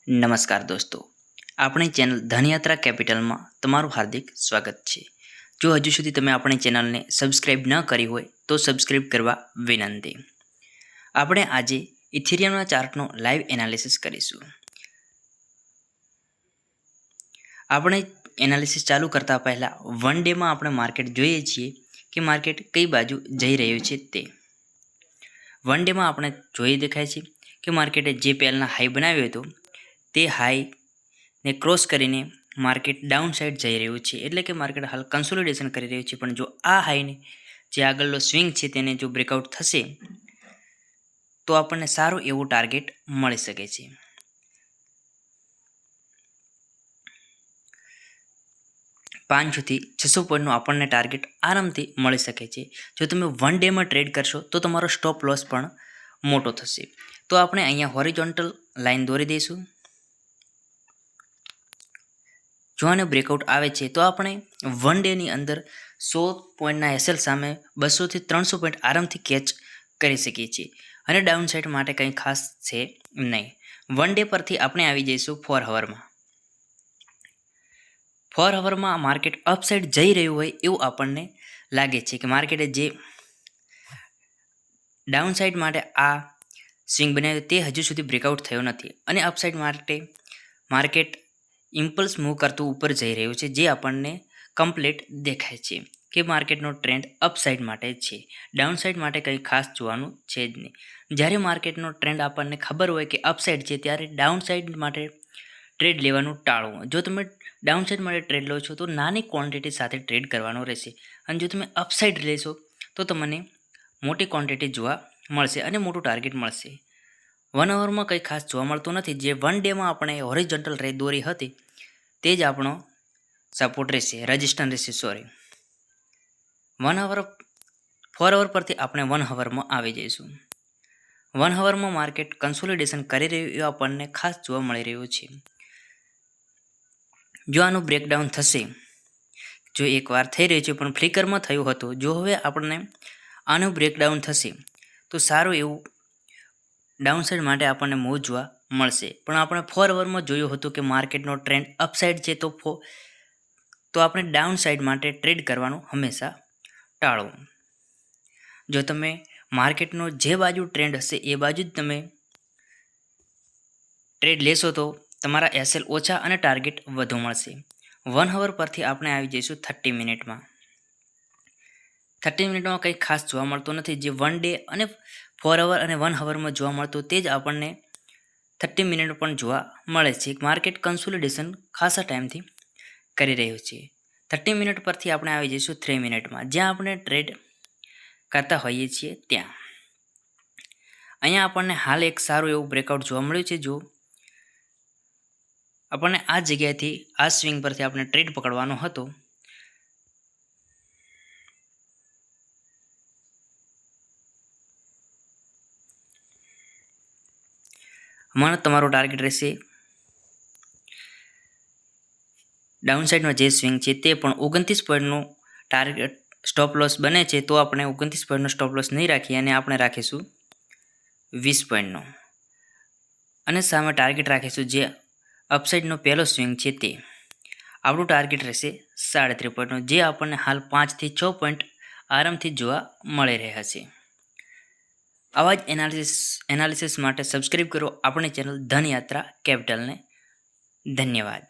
નમસ્કાર દોસ્તો, આપણી ચેનલ ધનયાત્રા કેપિટલમાં તમારું હાર્દિક સ્વાગત છે. જો હજુ સુધી તમે આપણી ચેનલને સબસ્ક્રાઇબ ન કરી હોય તો સબસ્ક્રાઇબ કરવા વિનંતી. આપણે આજે ઇથેરિયમના ચાર્ટનો લાઈવ એનાલિસિસ કરીશું. આપણે એનાલિસિસ ચાલુ કરતા પહેલાં વન ડેમાં આપણે માર્કેટ જોઈએ છીએ કે માર્કેટ કઈ બાજુ જઈ રહ્યું છે તે. વન ડેમાં આપણે જોઈ દેખાય છે કે માર્કેટે જે પહેલાં હાઈ બનાવ્યો હતો તે હાઈને ક્રોસ કરીને માર્કેટ ડાઉન સાઇડ જઈ રહ્યું છે, એટલે કે માર્કેટ હાલ કન્સોલિડેશન કરી રહ્યું છે. પણ જો આ હાઈને જે આગળનો સ્વિંગ છે તેને જો બ્રેકઆઉટ થશે તો આપણને સારું એવું ટાર્ગેટ મળી શકે છે. 500 થી 600 પોઈન્ટનું આપણને ટાર્ગેટ આરામથી મળી શકે છે. જો તમે વન ડેમાં ટ્રેડ કરશો તો તમારો સ્ટોપ લોસ પણ મોટો થશે. તો આપણે અહીંયા હોરિઝોન્ટલ લાઈન દોરી દઈશું. જો આને બ્રેકઆઉટ આવે છે તો આપણે વન ડેની અંદર 100 પોઈન્ટના એસએલ સામે 200 થી 300 પોઈન્ટ આરામથી કેચ કરી શકીએ છીએ. અને ડાઉન સાઇડ માટે કંઈ ખાસ છે નહીં. વન ડે પરથી આપણે આવી જઈશું 4 અવરમાં. 4 અવરમાં માર્કેટ અપસાઇડ જઈ રહ્યું હોય એવું આપણને લાગે છે કે માર્કેટે જે ડાઉન સાઇડ માટે આ સ્વિંગ બનાવ્યો તે હજુ સુધી બ્રેકઆઉટ થયો નથી અને અપસાઇડ માટે માર્કેટ ઇમ્પલ્સ મૂવ કરતું ઉપર જઈ રહ્યું છે, જે આપણને કમ્પ્લીટ દેખાય છે કે માર્કેટનો ટ્રેન્ડ અપસાઇડ માટે છે. ડાઉન સાઇડ માટે કંઈ ખાસ જોવાનું છે જ નહીં. જ્યારે માર્કેટનો ટ્રેન્ડ આપણને ખબર હોય કે અપસાઇડ છે ત્યારે ડાઉન સાઇડ માટે ટ્રેડ લેવાનું ટાળવું. જો તમે ડાઉન સાઇડ માટે ટ્રેડ લો છો તો નાની ક્વોન્ટિટી સાથે ટ્રેડ કરવાનો રહેશે, અને જો તમે અપસાઇડ લેશો તો તમને મોટી ક્વોન્ટિટી જોવા મળશે અને મોટું ટાર્ગેટ મળશે. 1 અવરમાં કંઈ ખાસ જોવા મળતું નથી. જે વન ડેમાં આપણે હોરિઝોન્ટલ રે દોરી હતી તે જ આપણો સપોર્ટ રહેશે, રજિસ્ટન્સ રહેશે. 4 અવર પરથી આપણે 1 અવરમાં આવી જઈશું. 1 અવરમાં માર્કેટ કન્સોલિડેશન કરી રહ્યું એવું આપણને ખાસ જોવા મળી રહ્યું છે. જો આનું બ્રેકડાઉન થશે, જો એકવાર થઈ રહ્યું છે પણ ફ્લિકરમાં થયું હતું, જો હવે આપણને આનું બ્રેકડાઉન થશે તો સારું એવું ડાઉન સાઇડ માટે આપણને મૂવ જોવા મળશે. પણ આપણે 4 અવરમાં જોયું હતું કે માર્કેટનો ટ્રેન્ડ અપસાઇડ છે તો આપણે ડાઉન સાઇડ માટે ટ્રેડ કરવાનું હંમેશા ટાળવું. જો તમે માર્કેટનો જે બાજુ ટ્રેન્ડ હશે એ બાજુ જ તમે ટ્રેડ લેશો તો તમારા એસએલ ઓછા અને ટાર્ગેટ વધુ મળશે. 1 અવર પરથી આપણે આવી જઈશું 30 મિનિટમાં. 30 મિનિટમાં કંઈ ખાસ જોવા મળતું નથી. જે વન ડે અને 4 અવર અને 1 અવરમાં જોવા મળતું તે જ આપણને 30 મિનિટ પણ જોવા મળે છે. માર્કેટ કન્સોલિડેશન ખાસા ટાઈમથી કરી રહ્યું છે. 30 મિનિટ પરથી આપણે આવી જઈશું 3 મિનિટમાં, જ્યાં આપણે ટ્રેડ કરતા હોઈએ છીએ ત્યાં. અહીંયા આપણને હાલ એક સારું એવું બ્રેકઆઉટ જોવા મળ્યું છે. જો આપણને આ જગ્યાએથી આ સ્વિંગ પરથી આપણે ટ્રેડ પકડવાનો હતો અમારો તમારો ટાર્ગેટ રહેશે ડાઉન સાઇડમાં જે સ્વિંગ છે તે પણ 29 પોઈન્ટનું ટાર્ગેટ સ્ટોપ લોસ બને છે, તો આપણે 29 પોઈન્ટનો સ્ટોપ લોસ નહીં રાખીએ અને આપણે રાખીશું 20 પોઈન્ટનો, અને સામે ટાર્ગેટ રાખીશું જે અપસાઇડનો પહેલો સ્વિંગ છે તે. આપણું ટાર્ગેટ રહેશે 3.5 પોઈન્ટનો, જે આપણને હાલ 5 થી 6 પોઈન્ટ આરામથી જોવા મળી રહ્યા છે. આવા જ એનાલિસિસ માટે સબસ્ક્રાઇબ કરો આપણી ચેનલ ધનયાત્રા કેપિટલને. ધન્યવાદ.